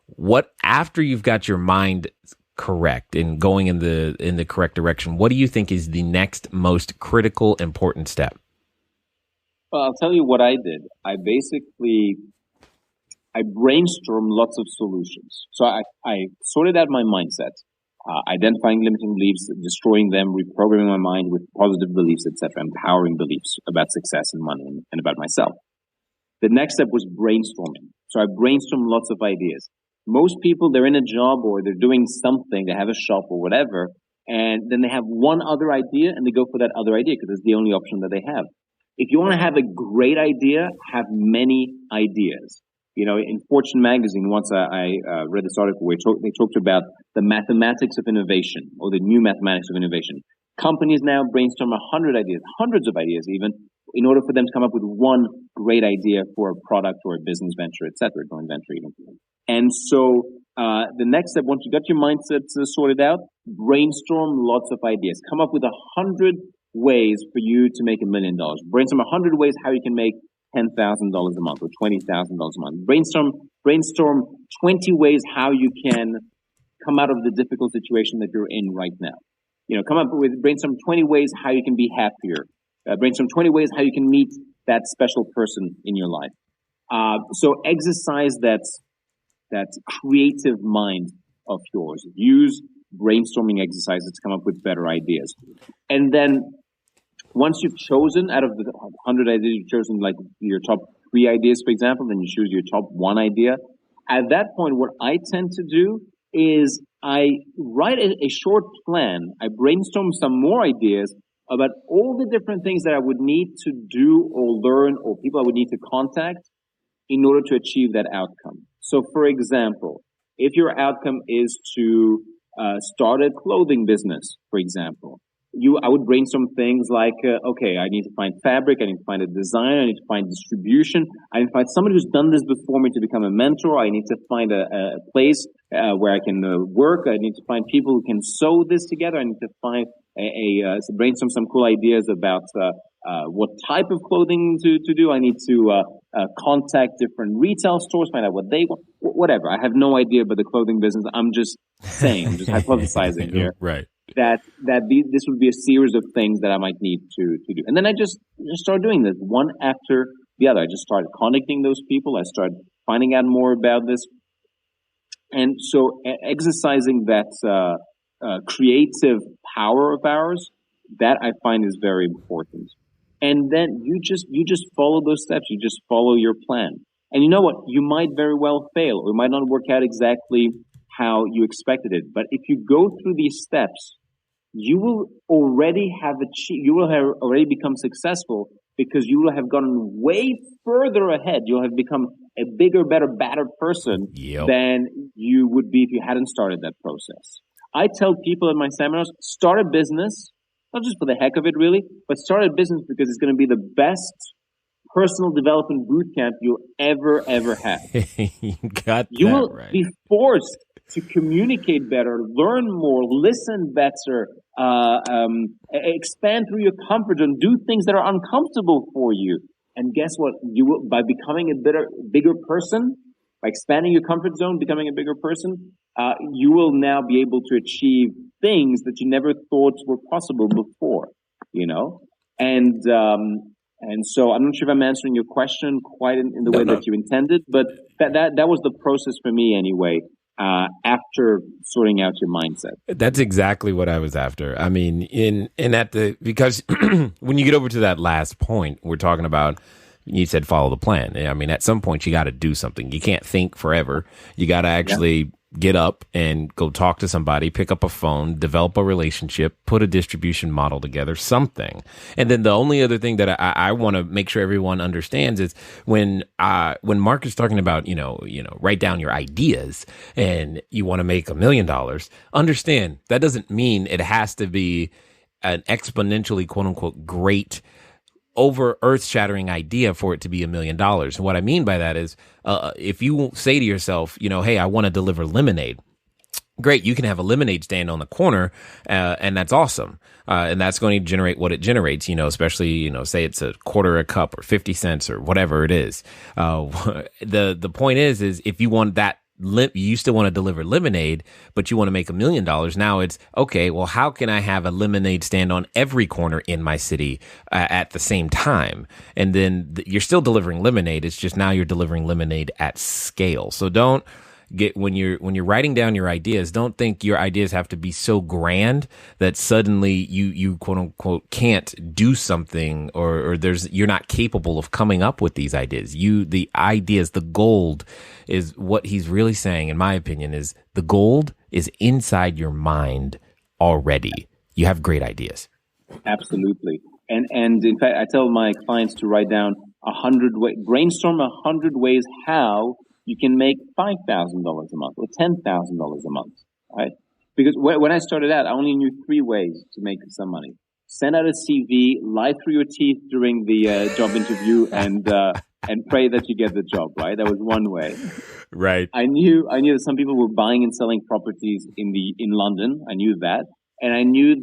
What after you've got your mind correct and going in the correct direction, what do you think is the next most critical, important step? Well, I'll tell you what I did. I brainstormed lots of solutions. So I sorted out my mindset, identifying limiting beliefs, destroying them, reprogramming my mind with positive beliefs, etc., empowering beliefs about success and money and about myself. The next step was brainstorming. So I brainstormed lots of ideas. Most people, they're in a job or they're doing something, they have a shop or whatever, and then they have one other idea and they go for that other idea because it's the only option that they have. If you want to have a great idea, have many ideas. In Fortune magazine, once I read this article where they talked about the mathematics of innovation or the new mathematics of innovation. Companies now brainstorm 100 ideas, hundreds of ideas even, in order for them to come up with one great idea for a product or a business venture, et cetera, joint venture even. And so the next step, once you got your mindset sorted out, brainstorm lots of ideas. Come up with 100 ways for you to make $1 million. Brainstorm 100 ways how you can make $10,000 a month or $20,000 a month. Brainstorm 20 ways how you can come out of the difficult situation that you're in right now. Brainstorm 20 ways how you can be happier. Brainstorm 20 ways how you can meet that special person in your life. So exercise that creative mind of yours. Use brainstorming exercises to come up with better ideas. And then once you've chosen out of the 100 ideas, you've chosen like your top 3 ideas, for example, then you choose your top 1 idea. At that point, what I tend to do is I write a short plan. I brainstorm some more ideas about all the different things that I would need to do or learn or people I would need to contact in order to achieve that outcome. So, for example, if your outcome is to start a clothing business, for example, I would brainstorm things like, okay, I need to find fabric, I need to find a designer, I need to find distribution, I need to find somebody who's done this before me to become a mentor, I need to find a place where I can work, I need to find people who can sew this together, I need to find brainstorm some cool ideas about what type of clothing to do, I need to contact different retail stores, find out what they want, whatever. I have no idea about the clothing business, I'm just saying, I'm just hypothesizing here. Right. This would be a series of things that I might need to do. And then I just start doing this one after the other. I just started contacting those people. I started finding out more about this. And so exercising that creative power of ours, that I find is very important. And then you just follow those steps. You just follow your plan. And you know what? You might very well fail, or it might not work out exactly how you expected it. But if you go through these steps, you will already have achieved, you will have already become successful because you will have gotten way further ahead. You'll have become a bigger, better, badder person than you would be if you hadn't started that process. I tell people in my seminars, start a business, not just for the heck of it really, but start a business because it's going to be the best personal development boot camp you'll ever have. You will right. be forced to communicate better, learn more, listen better, expand through your comfort zone, do things that are uncomfortable for you. And guess what? You will, by becoming a bigger person, by expanding your comfort zone, becoming a bigger person, you will now be able to achieve things that you never thought were possible before, you know? And so I'm not sure if I'm answering your question quite in the way that you intended, but that was the process for me anyway. After sorting out your mindset. That's exactly what I was after. I mean, because when you get over to that last point, we're talking about, you said follow the plan. I mean, at some point you got to do something. You can't think forever. You got to actually get up and go talk to somebody, pick up a phone, develop a relationship, put a distribution model together, something. And then the only other thing that I want to make sure everyone understands is when Mark is talking about, write down your ideas and you want to make $1 million, understand that doesn't mean it has to be an exponentially quote unquote great over earth-shattering idea for it to be $1 million. And what I mean by that is, if you say to yourself, hey, I want to deliver lemonade. Great, you can have a lemonade stand on the corner, and that's awesome. And that's going to generate what it generates, especially, say it's a quarter a cup or 50 cents or whatever it is. The point is if you want that, you still want to deliver lemonade, but you want to make $1 million. Now it's, okay, well, how can I have a lemonade stand on every corner in my city at the same time? And then you're still delivering lemonade. It's just now you're delivering lemonade at scale. So don't get, when you're writing down your ideas, don't think your ideas have to be so grand that suddenly you quote unquote can't do something or you're not capable of coming up with these ideas. The ideas, the gold is what he's really saying, in my opinion, is the gold is inside your mind already. You have great ideas. Absolutely. And in fact, I tell my clients to write down brainstorm 100 ways how you can make $5,000 a month or $10,000 a month, right? Because when I started out, I only knew 3 ways to make some money. Send out a CV, lie through your teeth during the job interview, and pray that you get the job, right? That was one way. Right. I knew that some people were buying and selling properties in London. I knew that. And I knew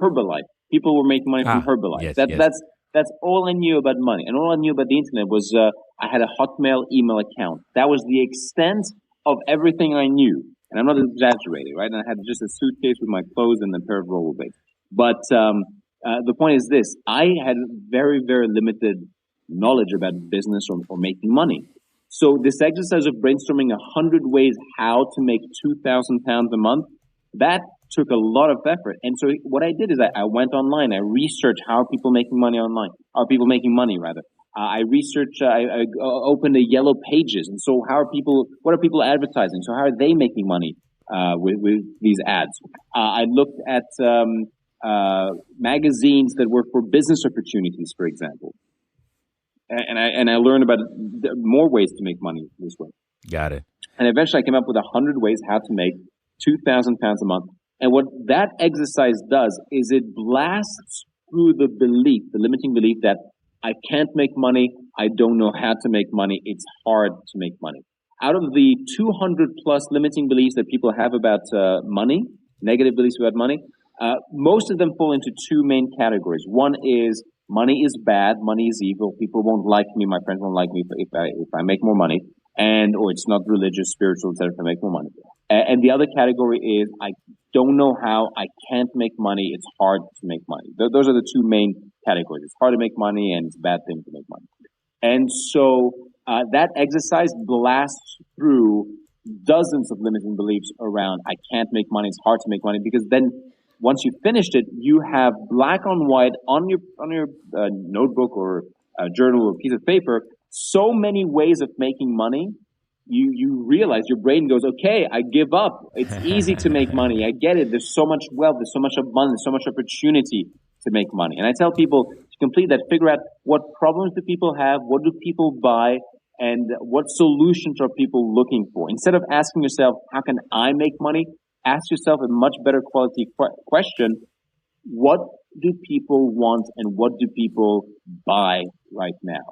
Herbalife. People were making money from Herbalife. Yes, That's all I knew about money. And all I knew about the internet was I had a Hotmail email account. That was the extent of everything I knew. And I'm not exaggerating, right? And I had just a suitcase with my clothes and a pair of rollerblades. But the point is this. I had very, very limited knowledge about business or making money. So this exercise of brainstorming 100 ways how to make £2,000 a month, that took a lot of effort. And so what I did is I went online. I researched how are people making money online. How are people making money, rather? I researched, I opened the yellow pages. And so what are people advertising? So how are they making money with these ads? I looked at magazines that were for business opportunities, for example. And I learned about more ways to make money this way. Got it. And eventually I came up with 100 ways how to make £2,000 a month. And what that exercise does is it blasts through the limiting belief that I can't make money, I don't know how to make money, it's hard to make money. Out of the 200 plus limiting beliefs that people have about money, negative beliefs about money, most of them fall into 2 main categories. One is money is bad, money is evil, people won't like me, my friends won't like me if I make more money, or it's not religious, spiritual, etc. if I make more money. And the other category is I don't know how, I can't make money, it's hard to make money. Those are the 2 main categories. It's hard to make money and it's a bad thing to make money. And so that exercise blasts through dozens of limiting beliefs around I can't make money, it's hard to make money, because then once you've finished it, you have black on white on your notebook or a journal or piece of paper so many ways of making money, you realize your brain goes, okay, I give up. It's easy to make money. I get it. There's so much wealth. There's so much abundance, so much opportunity to make money. And I tell people to complete that, figure out what problems do people have, what do people buy, and what solutions are people looking for. Instead of asking yourself, how can I make money? Ask yourself a much better quality question. What do people want and what do people buy right now?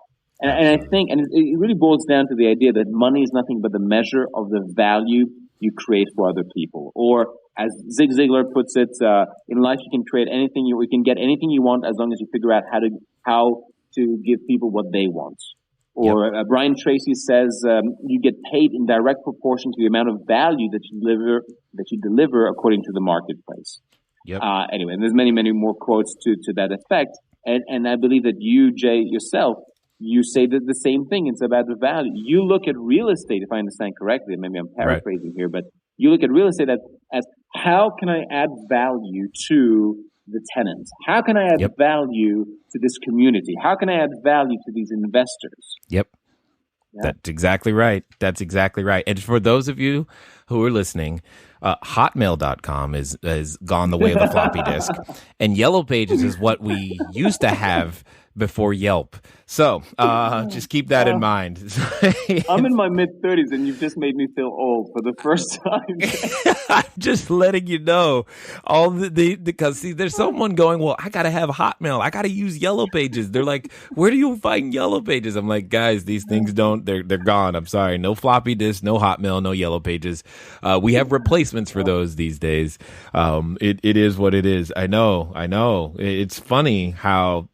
And I think, and it really boils down to the idea that money is nothing but the measure of the value you create for other people. Or as Zig Ziglar puts it, in life you can create anything, you can get anything you want as long as you figure out how to give people what they want. Or Brian Tracy says, you get paid in direct proportion to the amount of value that you deliver according to the marketplace. Anyway, and there's many, many more quotes to that effect. And I believe that you, Jay, yourself, you say that the same thing. It's about the value. You look at real estate, if I understand correctly, maybe I'm paraphrasing here, but you look at real estate as how can I add value to the tenants? How can I add value to this community? How can I add value to these investors? Yeah. That's exactly right. That's exactly right. And for those of you who are listening, hotmail.com is gone the way of the floppy disk, and Yellow Pages is what we used to have before Yelp. So just keep that in mind. I'm in my mid-30s and you've just made me feel old for the first time. I'm just letting you know because see, there's someone going, well, I got to have Hotmail. I got to use Yellow Pages. They're like, where do you find Yellow Pages? I'm like, guys, these things they're gone. I'm sorry. No floppy disk, no Hotmail, no Yellow Pages. We have replacements for those these days. It is what it is. I know. It's funny how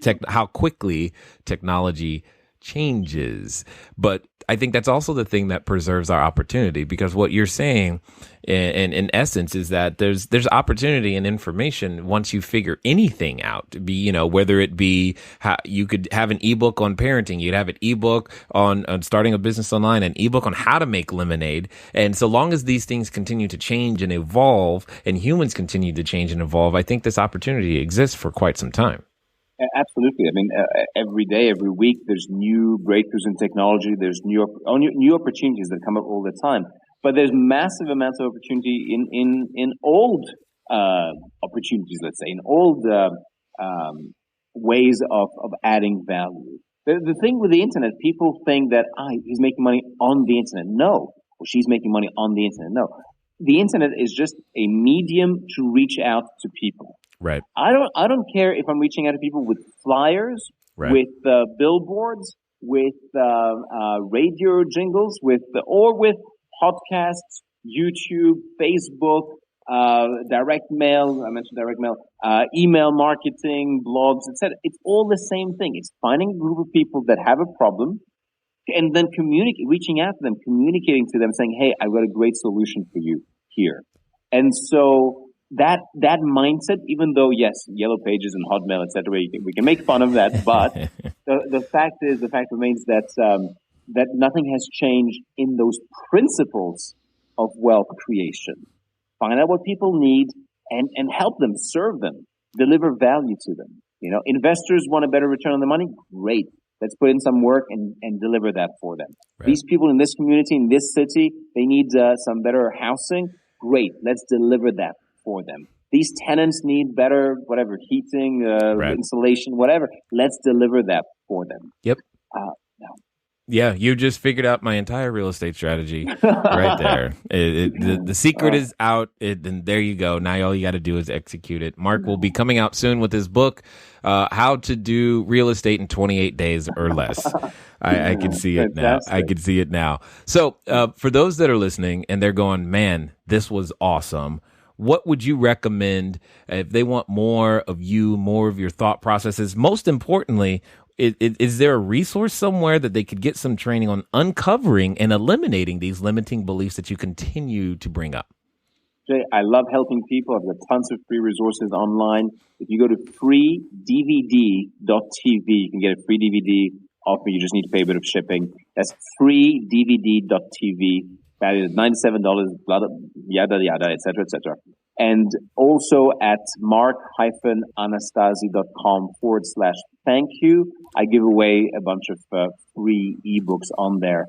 quickly technology changes, but I think that's also the thing that preserves our opportunity, because what you're saying in essence is that there's opportunity and information once you figure anything out. Whether it be how you could have an ebook on parenting, you'd have an ebook on starting a business online, an ebook on how to make lemonade. And so long as these things continue to change and evolve and humans continue to change and evolve, I think this opportunity exists for quite some time. Absolutely. I mean, every day, every week, there's new breakthroughs in technology. There's new opportunities that come up all the time. But there's massive amounts of opportunity in old opportunities, let's say, in old ways of adding value. The thing with the internet, people think that he's making money on the internet. No. Or she's making money on the internet. No. The internet is just a medium to reach out to people. Right. I don't care if I'm reaching out to people with flyers, with billboards, with radio jingles, or with podcasts, YouTube, Facebook, direct mail. I mentioned direct mail, email marketing, blogs, etc. It's all the same thing. It's finding a group of people that have a problem, and then reaching out to them, communicating to them, saying, "Hey, I've got a great solution for you here." And so that mindset, even though yes, Yellow Pages and Hotmail, etc., we can make fun of that, but the fact remains that nothing has changed in those principles of wealth creation. Find out what people need and help them, serve them, deliver value to them. Investors want a better return on the money. Great. Let's put in some work and deliver that for them. Right. These people in this community, in this city, they need some better housing. Great. Let's deliver that for them. These tenants need better, heating, insulation, whatever. Let's deliver that for them. Yep. Yeah, you just figured out my entire real estate strategy right there. The secret is out, and there you go. Now all you got to do is execute it. Mark will be coming out soon with his book, How to Do Real Estate in 28 Days or Less. I can see it now. I can see it now. So for those that are listening and they're going, man, this was awesome, what would you recommend if they want more of you, more of your thought processes? Most importantly, is there a resource somewhere that they could get some training on uncovering and eliminating these limiting beliefs that you continue to bring up? Jay, I love helping people. I've got tons of free resources online. If you go to freedvd.tv, you can get a free DVD off me. You just need to pay a bit of shipping. That's freedvd.tv. Valued at $97, yada, yada, et cetera, et cetera. And also at mark-anastasi.com/thank you. I give away a bunch of free ebooks on there,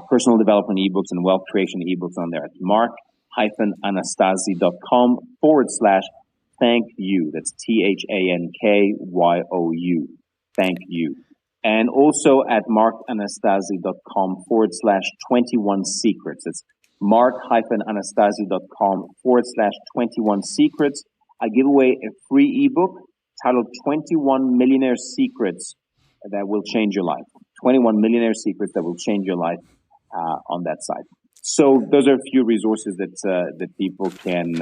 personal development ebooks and wealth creation ebooks on there at mark-anastasi.com/thank you. That's THANKYOU. Thank you. And also at mark-anastasi.com/21 secrets. It's mark-anastasi.com/21 secrets. I give away a free ebook titled 21 Millionaire Secrets that will change your life. 21 Millionaire Secrets that will change your life on that site. So those are a few resources that people can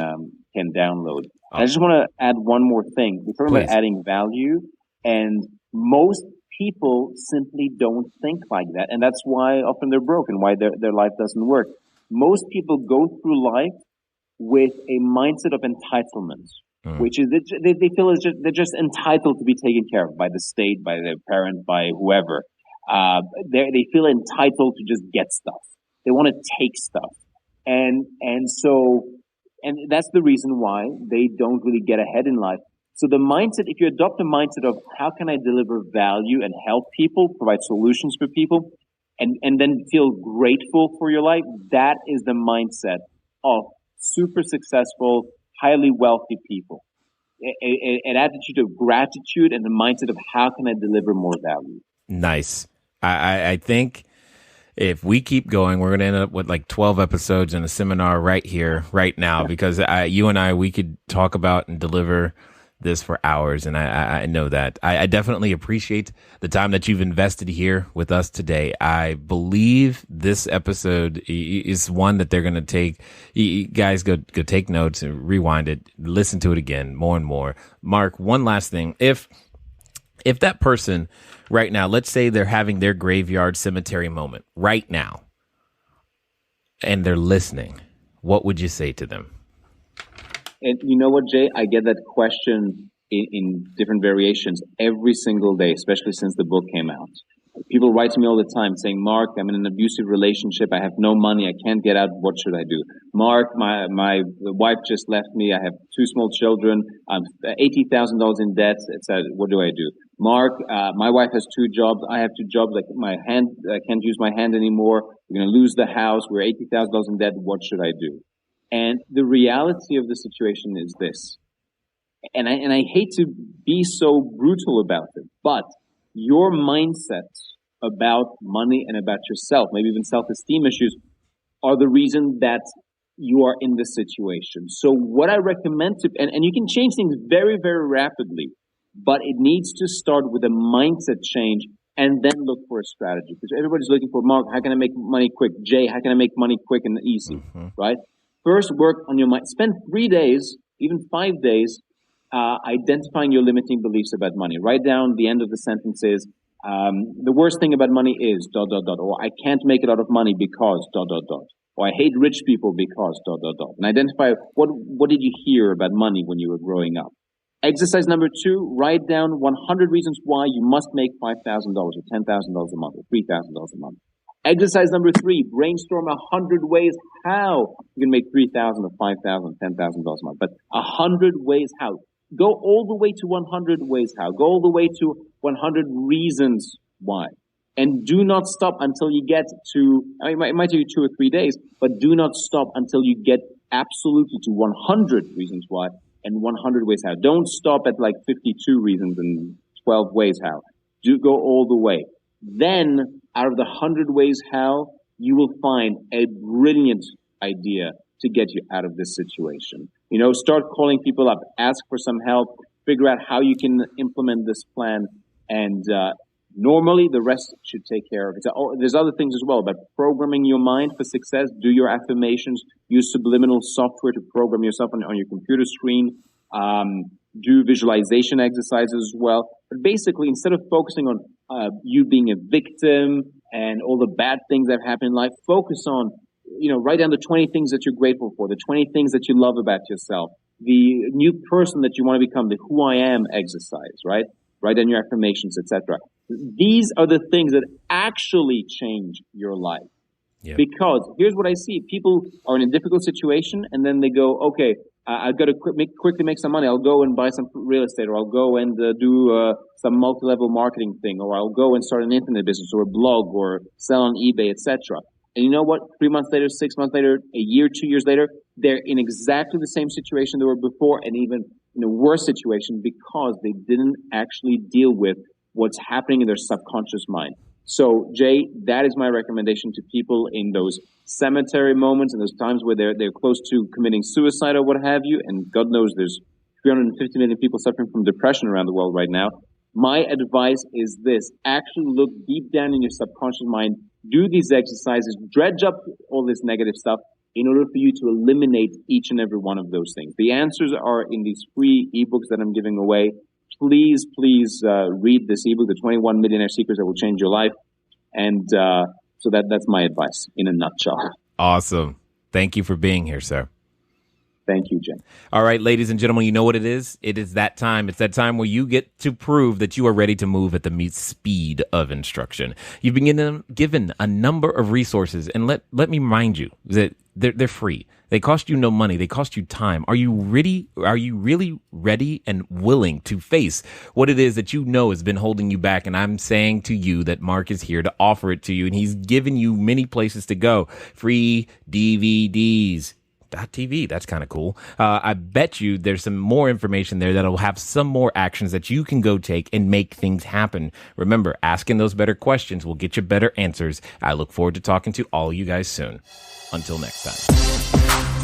download. And I just want to add one more thing. We're talking about adding value, and most people simply don't think like that, and that's why often they're broken, why their life doesn't work. Most people go through life with a mindset of entitlement, which is they feel they're just entitled to be taken care of by the state, by their parent, by whoever. They feel entitled to just get stuff. They want to take stuff, and that's the reason why they don't really get ahead in life. So the mindset, if you adopt a mindset of how can I deliver value and help people, provide solutions for people, and then feel grateful for your life, that is the mindset of super successful, highly wealthy people. An attitude of gratitude and the mindset of how can I deliver more value. Nice. I think if we keep going, we're going to end up with like 12 episodes in a seminar right here, right now, because you and I, we could talk about and deliver this for hours. And I know that. I definitely appreciate the time that you've invested here with us today. I believe this episode is one that they're going to take. You guys go take notes and rewind it, listen to it again more and more. Mark, one last thing. If that person right now, let's say they're having their graveyard cemetery moment right now, and they're listening, what would you say to them? And you know what, Jay? I get that question in different variations every single day, especially since the book came out. People write to me all the time saying, Mark, I'm in an abusive relationship. I have no money. I can't get out. What should I do? Mark, my wife just left me. I have 2 small children. I'm $80,000 in debt. What do I do? Mark, my wife has 2 jobs. I have 2 jobs. Like I can't use my hand anymore. We're going to lose the house. We're $80,000 in debt. What should I do? And the reality of the situation is this. And I hate to be so brutal about it, but your mindset about money and about yourself, maybe even self-esteem issues, are the reason that you are in this situation. So what I recommend and you can change things very, very rapidly, but it needs to start with a mindset change and then look for a strategy. Because everybody's looking for, Mark, how can I make money quick? Jay, how can I make money quick and easy, right? First, work on your mind. Spend 3 days, even 5 days, identifying your limiting beliefs about money. Write down the end of the sentences. The worst thing about money is ... or I can't make it out of money because ... or I hate rich people because ... and identify what did you hear about money when you were growing up. Exercise number 2, write down 100 reasons why you must make $5,000 or $10,000 a month or $3,000 a month. Exercise number 3, brainstorm 100 ways how you can make $3,000 or $5,000, $10,000 a month. But 100 ways how. Go all the way to 100 ways how. Go all the way to 100 reasons why. And do not stop until you get to, it might take you 2 or 3 days, but do not stop until you get absolutely to 100 reasons why and 100 ways how. Don't stop at like 52 reasons and 12 ways how. Do go all the way. Then, out of the 100 ways how, you will find a brilliant idea to get you out of this situation. Start calling people up, ask for some help, figure out how you can implement this plan, and normally the rest should take care of it. There's other things as well, but programming your mind for success, do your affirmations, use subliminal software to program yourself on your computer screen, do visualization exercises as well. But basically, instead of focusing on you being a victim and all the bad things that have happened in life, focus on, write down the 20 things that you're grateful for, the 20 things that you love about yourself, the new person that you want to become, the who I am exercise, right? Write down your affirmations, etc. These are the things that actually change your life. Yep. Because here's what I see. People are in a difficult situation and then they go, okay, I've got to quickly make some money. I'll go and buy some real estate, or I'll go and do some multi-level marketing thing, or I'll go and start an internet business or a blog or sell on eBay, etc. And you know what? 3 months later, 6 months later, a year, 2 years later, they're in exactly the same situation they were before, and even in a worse situation because they didn't actually deal with what's happening in their subconscious mind. So, Jay, that is my recommendation to people in those cemetery moments and those times where they're close to committing suicide or what have you. And God knows there's 350 million people suffering from depression around the world right now. My advice is this: actually look deep down in your subconscious mind, do these exercises, dredge up all this negative stuff in order for you to eliminate each and every one of those things. The answers are in these free ebooks that I'm giving away. Please read this ebook, The 21 Millionaire Secrets That Will Change Your Life. And so that's my advice in a nutshell. Awesome. Thank you for being here, sir. Thank you, Jim. All right, ladies and gentlemen, you know what it is? It is that time. It's that time where you get to prove that you are ready to move at the speed of instruction. You've been given a number of resources, and let me remind you that they're free. They cost you no money. They cost you time. Are you really ready and willing to face what it is that you know has been holding you back? And I'm saying to you that Mark is here to offer it to you, and he's given you many places to go. Free DVDs. .tv. That's kind of cool. I bet you there's some more information there that'll have some more actions that you can go take and make things happen. Remember, asking those better questions will get you better answers. I look forward to talking to all you guys soon. Until next time.